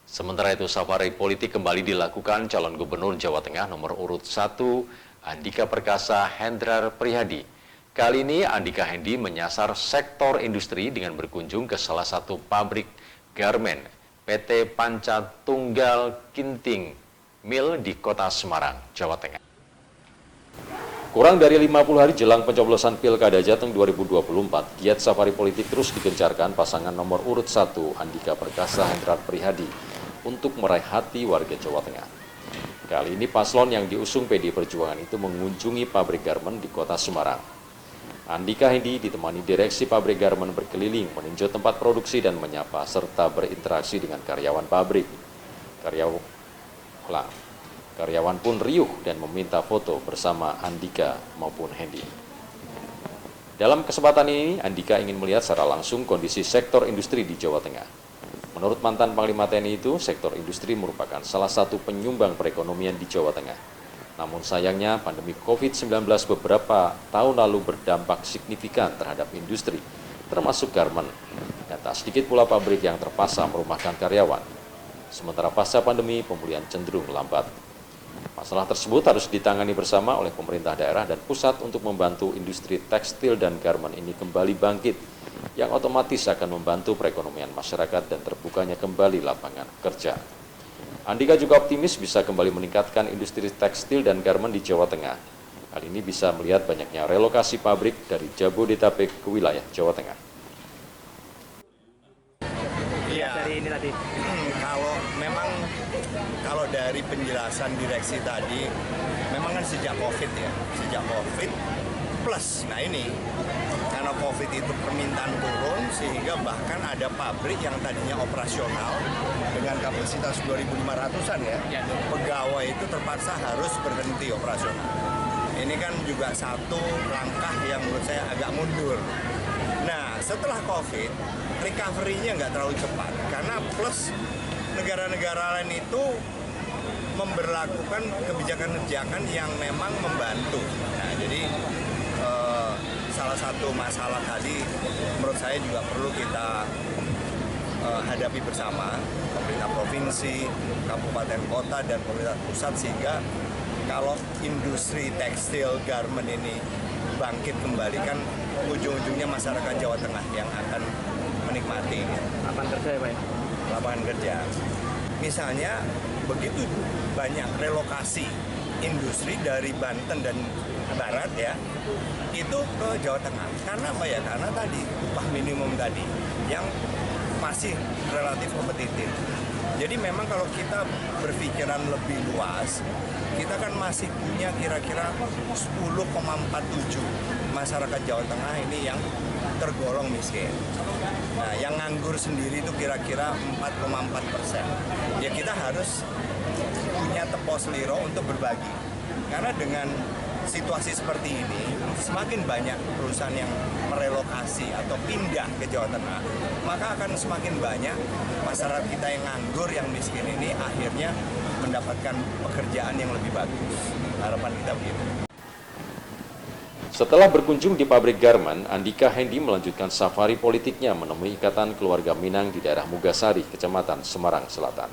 Sementara itu, safari politik kembali dilakukan calon gubernur Jawa Tengah nomor urut 1, Andika Perkasa Hendrar Prihadi. Kali ini Andika Hendi menyasar sektor industri dengan berkunjung ke salah satu pabrik garmen PT Panca Tunggal Kinting Mill di Kota Semarang, Jawa Tengah. Kurang dari 50 hari jelang pencoblosan Pilkada Jateng 2024, giat safari politik terus digencarkan pasangan nomor urut 1 Andika Perkasa Hendrar Prihadi untuk meraih hati warga Jawa Tengah. Kali ini paslon yang diusung PD Perjuangan itu mengunjungi pabrik garmen di Kota Semarang. Andika Hendi ditemani direksi pabrik garmen berkeliling meninjau tempat produksi dan menyapa serta berinteraksi dengan karyawan pabrik. Karyawan pun riuh dan meminta foto bersama Andika maupun Hendi. Dalam kesempatan ini, Andika ingin melihat secara langsung kondisi sektor industri di Jawa Tengah. Menurut mantan Panglima TNI itu, sektor industri merupakan salah satu penyumbang perekonomian di Jawa Tengah. Namun sayangnya, pandemi COVID-19 beberapa tahun lalu berdampak signifikan terhadap industri, termasuk garmen. Dan tak sedikit pula pabrik yang terpaksa merumahkan karyawan. Sementara pasca pandemi, pemulihan cenderung lambat. Masalah tersebut harus ditangani bersama oleh pemerintah daerah dan pusat untuk membantu industri tekstil dan garmen ini kembali bangkit, yang otomatis akan membantu perekonomian masyarakat dan terbukanya kembali lapangan kerja. Andika juga optimis bisa kembali meningkatkan industri tekstil dan garmen di Jawa Tengah. Hal ini bisa melihat banyaknya relokasi pabrik dari Jabodetabek ke wilayah Jawa Tengah. Iya, dari ini tadi. Kalau dari penjelasan direksi tadi, memang kan sejak COVID ya, sejak COVID plus. Nah ini, karena COVID itu permintaan turun, sehingga bahkan ada pabrik yang tadinya operasional dengan kapasitas 2.500-an ya, pegawai itu terpaksa harus berhenti operasional. Ini kan juga satu langkah yang menurut saya agak mundur. Nah, setelah COVID, recovery-nya nggak terlalu cepat, karena plus negara-negara lain itu memberlakukan kebijakan-kebijakan yang memang membantu. Nah, jadi salah satu masalah tadi menurut saya juga perlu kita hadapi bersama, pemerintah provinsi, kabupaten kota, dan pemerintah pusat, sehingga kalau industri tekstil garmen ini bangkit kembali, kan ujung-ujungnya masyarakat Jawa Tengah yang akan menikmati lapangan kerja ya Pak ya? Lapangan kerja. Misalnya begitu banyak relokasi industri dari Banten dan Barat ya, itu ke Jawa Tengah. Karena apa ya? Karena tadi upah minimum tadi yang masih relatif kompetitif. Jadi memang kalau kita berpikiran lebih luas, kita kan masih punya kira-kira 10,47 masyarakat Jawa Tengah ini yang tergolong miskin. Nah, yang nganggur sendiri itu kira-kira 4,4%. Ya kita harus punya tepos liro untuk berbagi. Karena dengan situasi seperti ini, semakin banyak perusahaan yang merelokasi atau pindah ke Jawa Tengah, maka akan semakin banyak masyarakat kita yang nganggur, yang miskin ini akhirnya mendapatkan pekerjaan yang lebih bagus. Harapan kita begitu. Setelah berkunjung di pabrik garmen, Andika Hendi melanjutkan safari politiknya menemui Ikatan Keluarga Minang di daerah Mugasari, Kecamatan Semarang Selatan.